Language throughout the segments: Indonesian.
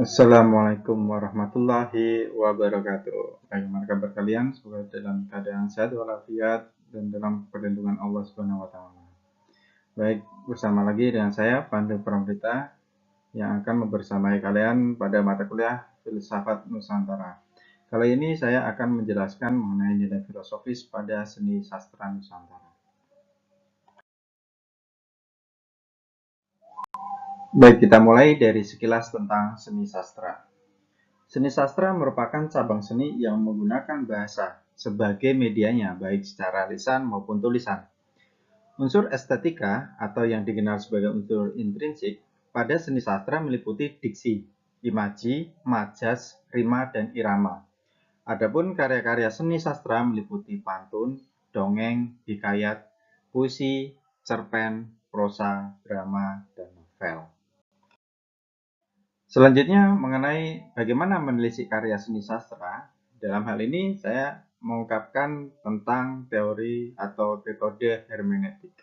Assalamualaikum warahmatullahi wabarakatuh. Bagaimana kabar kalian? Semoga dalam keadaan sehat walafiat dan dalam perlindungan Allah Subhanahu wa taala. Baik, bersama lagi dengan saya Pandu Pramrita yang akan membersamai kalian pada mata kuliah Filsafat Nusantara. Kali ini saya akan menjelaskan mengenai nilai filosofis pada seni sastra Nusantara. Baik, kita mulai dari sekilas tentang seni sastra. Seni sastra merupakan cabang seni yang menggunakan bahasa sebagai medianya, baik secara lisan maupun tulisan. Unsur estetika atau yang dikenal sebagai unsur intrinsik pada seni sastra meliputi diksi, imaji, majas, rima, dan irama. Adapun karya-karya seni sastra meliputi pantun, dongeng, hikayat, puisi, cerpen, prosa, drama, dan novel. Selanjutnya mengenai bagaimana menelisik karya seni sastra, dalam hal ini saya mengungkapkan tentang teori atau metode hermeneutik.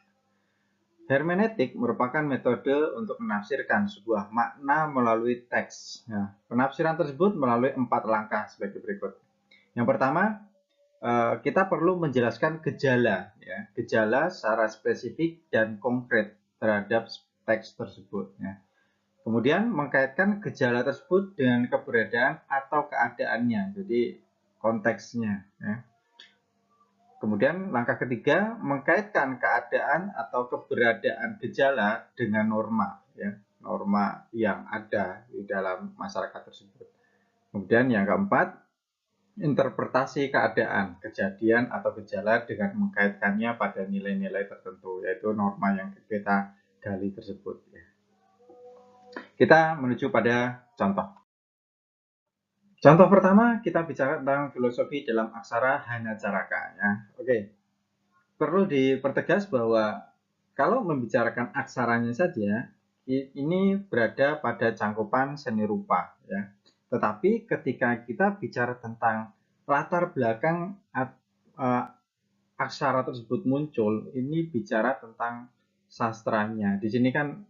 Hermeneutik merupakan metode untuk menafsirkan sebuah makna melalui teks. Nah, penafsiran tersebut melalui 4 langkah sebagai berikut. Yang pertama, kita perlu menjelaskan gejala, ya, gejala secara spesifik dan konkret terhadap teks tersebut. Ya. Kemudian mengkaitkan gejala tersebut dengan keberadaan atau keadaannya, jadi konteksnya. Ya. Kemudian langkah ketiga, mengkaitkan keadaan atau keberadaan gejala dengan norma, ya, norma yang ada di dalam masyarakat tersebut. Kemudian yang keempat, interpretasi keadaan, kejadian atau gejala dengan mengkaitkannya pada nilai-nilai tertentu, yaitu norma yang kita gali tersebut. Ya. Kita menuju pada contoh. Contoh pertama, kita bicara tentang filosofi dalam aksara Hanacaraka. Ya. Oke, perlu dipertegas bahwa kalau membicarakan aksaranya saja, ini berada pada cangkupan seni rupa. Ya. Tetapi ketika kita bicara tentang latar belakang aksara tersebut muncul, ini bicara tentang sastranya. Di sini kan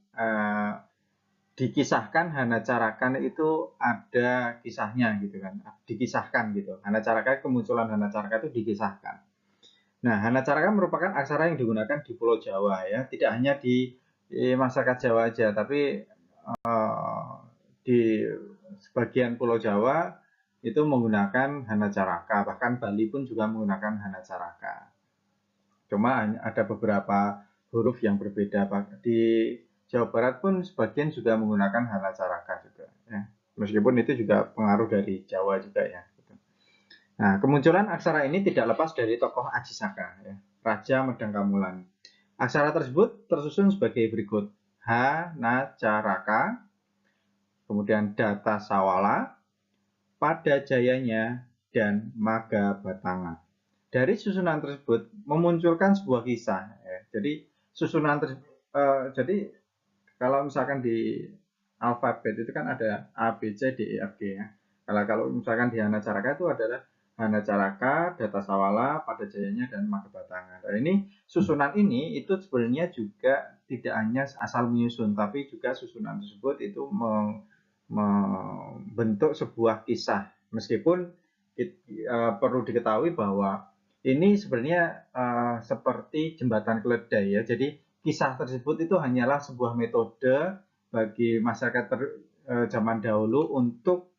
dikisahkan Hanacaraka itu ada kisahnya gitu kan, dikisahkan gitu. Hanacaraka, kemunculan Hanacaraka itu dikisahkan. Nah, Hanacaraka merupakan aksara yang digunakan di Pulau Jawa ya, tidak hanya di masyarakat Jawa aja, tapi di sebagian Pulau Jawa itu menggunakan Hanacaraka, bahkan Bali pun juga menggunakan Hanacaraka. Cuma ada beberapa huruf yang berbeda. Di Jawa Barat pun sebagian juga menggunakan Hanacaraka juga. Ya. Meskipun itu juga pengaruh dari Jawa juga ya. Nah, kemunculan aksara ini tidak lepas dari tokoh Aji Saka, ya, Raja Medang Kamulan. Aksara tersebut tersusun sebagai berikut: Hanacaraka, kemudian Data Sawala, Pada Jayanya, dan Maga Batanga. Dari susunan tersebut memunculkan sebuah kisah. Ya. Jadi susunan jadi kalau misalkan di alfabet itu kan ada A, B, C, D, E, F, G ya. Kalau misalkan di Hanacaraka itu adalah Hanacaraka, Data Sawala, Pada Jayanya, dan Maga Batanga. Dan ini susunan ini itu sebenarnya juga tidak hanya asal menyusun, tapi juga susunan tersebut itu membentuk sebuah kisah. Meskipun perlu diketahui bahwa ini sebenarnya seperti jembatan keledai ya. Jadi kisah tersebut itu hanyalah sebuah metode bagi masyarakat zaman dahulu untuk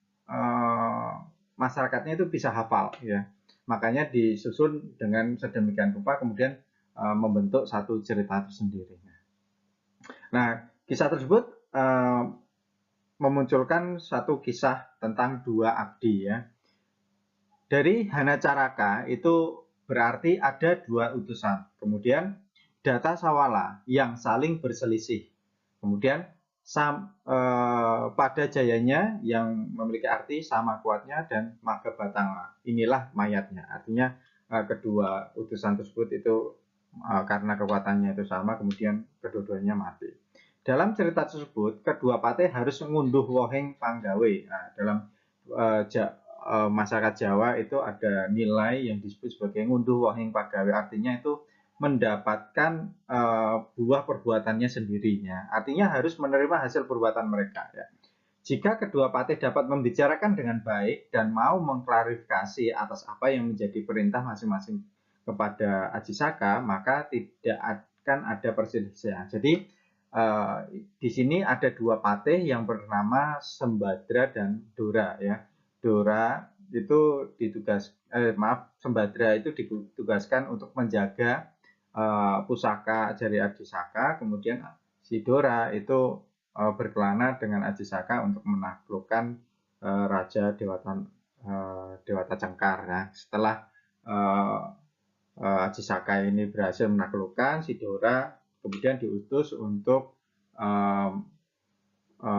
masyarakatnya itu bisa hafal ya. Makanya disusun dengan sedemikian rupa kemudian membentuk satu cerita tersendiri. Nah, kisah tersebut memunculkan satu kisah tentang dua abdi ya. Dari Hanacaraka itu berarti ada dua utusan. Kemudian Data Sawala yang saling berselisih. Kemudian Pada Jayanya yang memiliki arti sama kuatnya, dan Maga Batanga. Inilah mayatnya. Artinya kedua utusan tersebut itu karena kekuatannya itu sama, kemudian kedua-duanya mati. Dalam cerita tersebut, kedua patih harus mengunduh woheng panggawe. Nah, dalam masyarakat Jawa itu ada nilai yang disebut sebagai ngunduh woheng pagawe, artinya itu mendapatkan buah perbuatannya sendirinya, artinya harus menerima hasil perbuatan mereka ya. Jika kedua patih dapat membicarakan dengan baik dan mau mengklarifikasi atas apa yang menjadi perintah masing-masing kepada Ajisaka, maka tidak akan ada perselisihan. Jadi di sini ada dua patih yang bernama Sembadra dan Dora ya. Dora itu Sembadra itu ditugaskan untuk menjaga pusaka dari Ajisaka, kemudian si Dora itu berkelana dengan Ajisaka untuk menaklukkan Raja Dewata Cengkar. Nah, setelah Ajisaka ini berhasil menaklukkan, si Dora kemudian diutus untuk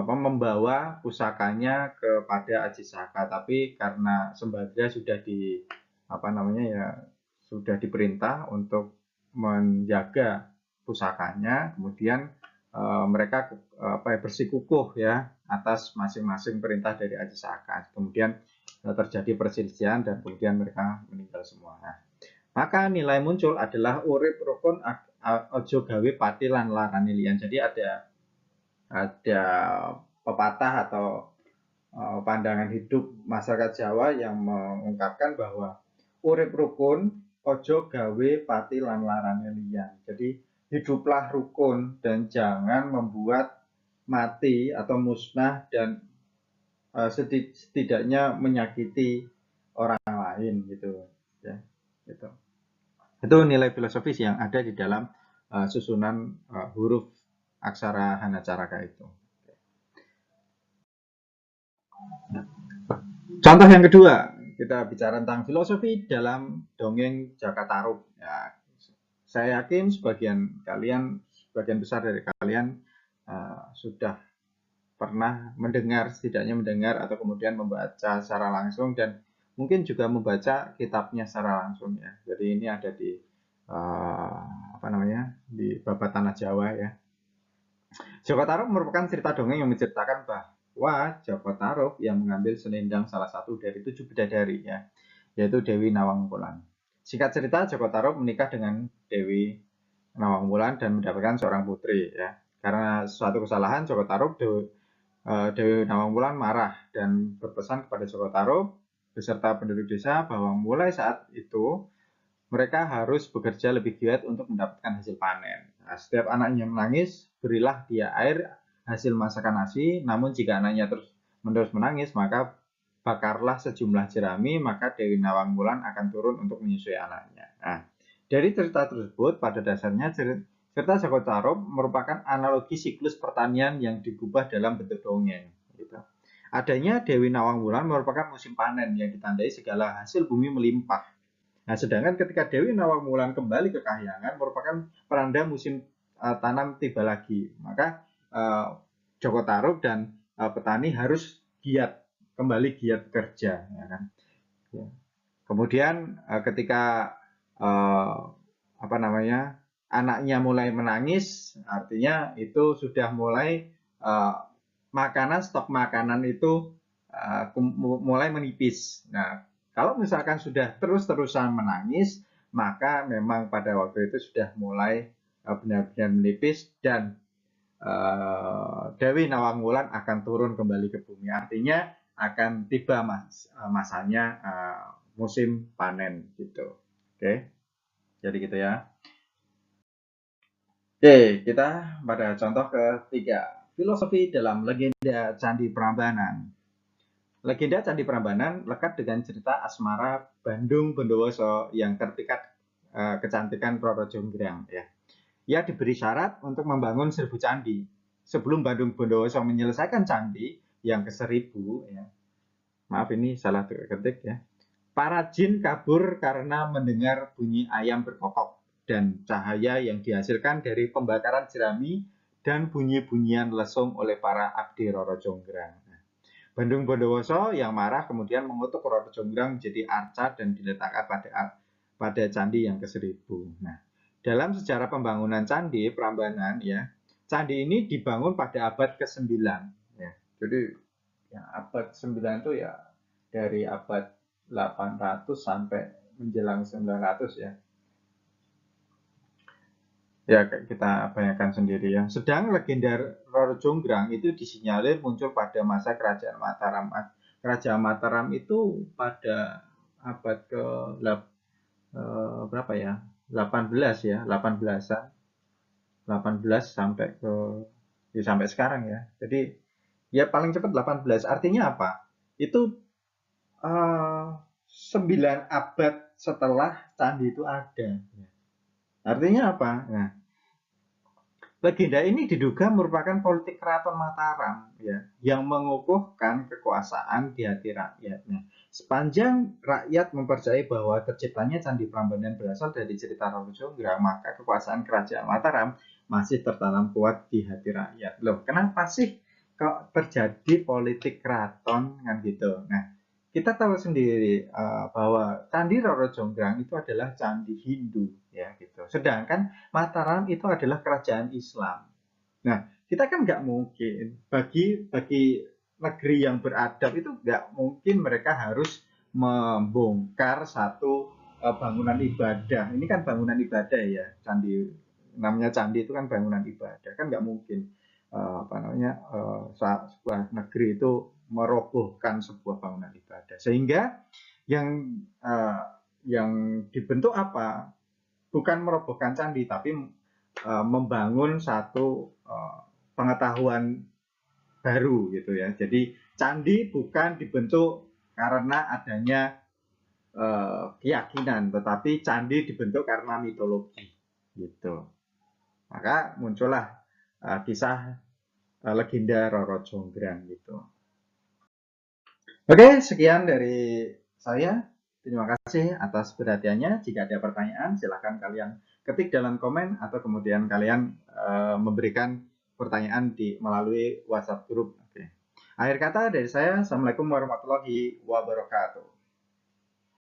membawa pusakanya kepada Ajisaka. Tapi karena Sembadra sudah diperintah untuk menjaga pusakanya, kemudian mereka bersikukuh ya atas masing-masing perintah dari Ajisaka. Kemudian terjadi perselisihan dan kemudian mereka meninggal semua. Nah, maka nilai muncul adalah urip rukun ojo gawe pati lan larane liyan. Jadi ada pepatah atau pandangan hidup masyarakat Jawa yang mengungkapkan bahwa urip rukun ojo gawe pati lan larane liyan. Jadi hiduplah rukun dan jangan membuat mati atau musnah dan setidaknya menyakiti orang lain gitu ya. Gitu. Itu nilai filosofis yang ada di dalam susunan huruf aksara Hanacaraka itu. Contoh yang kedua, kita bicara tentang filosofi dalam dongeng Jaka Tarub. Ya, saya yakin sebagian besar dari kalian sudah pernah setidaknya mendengar atau kemudian membaca secara langsung dan mungkin juga membaca kitabnya secara langsung ya. Jadi ini ada di di Babat Tanah Jawa ya. Jaka Tarub merupakan cerita dongeng yang menceritakan bahwa Jaka Tarub yang mengambil selendang salah satu dari 7 bidadari ya, yaitu Dewi Nawang Wulan. Singkat cerita, Jaka Tarub menikah dengan Dewi Nawang Wulan dan mendapatkan seorang putri ya. Karena suatu kesalahan Jaka Tarub, Dewi Nawang Wulan marah dan berpesan kepada Jaka Tarub beserta penduduk desa bahwa mulai saat itu mereka harus bekerja lebih giat untuk mendapatkan hasil panen. Nah, setiap anaknya menangis, berilah dia air hasil masakan nasi. Namun jika anaknya terus menangis, maka bakarlah sejumlah jerami, maka Dewi Nawang Wulan akan turun untuk menyusui anaknya. Nah, dari cerita tersebut, pada dasarnya cerita Jaka Tarub merupakan analogi siklus pertanian yang digubah dalam bentuk dongeng. Gitu. Adanya Dewi Nawang Wulan merupakan musim panen yang ditandai segala hasil bumi melimpah. Nah, sedangkan ketika Dewi Nawang Wulan kembali ke Kahyangan merupakan penanda musim tanam tiba lagi. Maka Jaka Tarub dan petani harus kembali giat bekerja. Ya kan? Ya. Kemudian ketika anaknya mulai menangis, artinya itu sudah mulai stok makanan itu mulai menipis. Nah, kalau misalkan sudah terus-terusan menangis, maka memang pada waktu itu sudah mulai benar-benar menipis dan Dewi Nawang Wulan akan turun kembali ke bumi. Artinya akan tiba masanya musim panen gitu. Oke. Jadi gitu ya. Oke, kita pada contoh ketiga. Filosofi dalam legenda Candi Prambanan. Legenda Candi Prambanan lekat dengan cerita asmara Bandung Bondowoso yang terpikat kecantikan Roro Jonggrang ya. Ia diberi syarat untuk membangun 1000 candi. Sebelum Bandung Bondowoso menyelesaikan candi yang ke-1000 ya. Maaf ini salah ketik ya. Para jin kabur karena mendengar bunyi ayam berkokok dan cahaya yang dihasilkan dari pembakaran jerami dan bunyi-bunyian lesung oleh para abdi Roro Jonggrang. Bandung Bondowoso yang marah kemudian mengutuk Roro Jonggrang menjadi arca dan diletakkan pada candi yang ke-1000. Nah, dalam sejarah pembangunan candi Prambanan ya, candi ini dibangun pada abad ke-9 ya. Jadi ya, abad 9 itu ya dari abad 800 sampai menjelang 900 ya. Ya, kayak kita bayangkan sendiri ya. Sedang legenda Roro Jonggrang itu disinyalir muncul pada masa Kerajaan Mataram. Kerajaan Mataram itu pada abad ke berapa ya? 18 ya, 18-an. 18 sampai ke ya sampai sekarang ya. Jadi ya paling cepat 18. Artinya apa? Itu 9 abad setelah candi itu ada. Artinya apa? Nah, legenda ini diduga merupakan politik keraton Mataram ya, yang mengukuhkan kekuasaan di hati rakyatnya. Sepanjang rakyat mempercayai bahwa terciptanya Candi Prambanan berasal dari cerita Roro Jonggrang, maka kekuasaan kerajaan Mataram masih tertanam kuat di hati rakyat. Loh, kenapa sih kok terjadi politik keraton kan gitu? Nah, kita tahu sendiri bahwa Candi Roro Jonggrang itu adalah candi Hindu ya gitu. Sedangkan Mataram itu adalah kerajaan Islam. Nah, kita kan nggak mungkin bagi negeri yang beradab itu nggak mungkin mereka harus membongkar satu bangunan ibadah. Ini kan bangunan ibadah ya, candi namanya candi itu kan bangunan ibadah kan nggak mungkin apa namanya sebuah negeri itu merobohkan sebuah bangunan ibadah. Sehingga yang uh, yang dibentuk apa? Bukan merobohkan candi, tapi membangun satu pengetahuan baru gitu ya. Jadi candi bukan dibentuk karena adanya keyakinan, tetapi candi dibentuk karena mitologi gitu. Maka muncullah kisah legenda Roro Jonggrang gitu. Oke, sekian dari saya. Terima kasih atas perhatiannya. Jika ada pertanyaan, silakan kalian ketik dalam komen atau kemudian kalian memberikan pertanyaan melalui WhatsApp grup. Oke. Akhir kata dari saya, Assalamualaikum warahmatullahi wabarakatuh.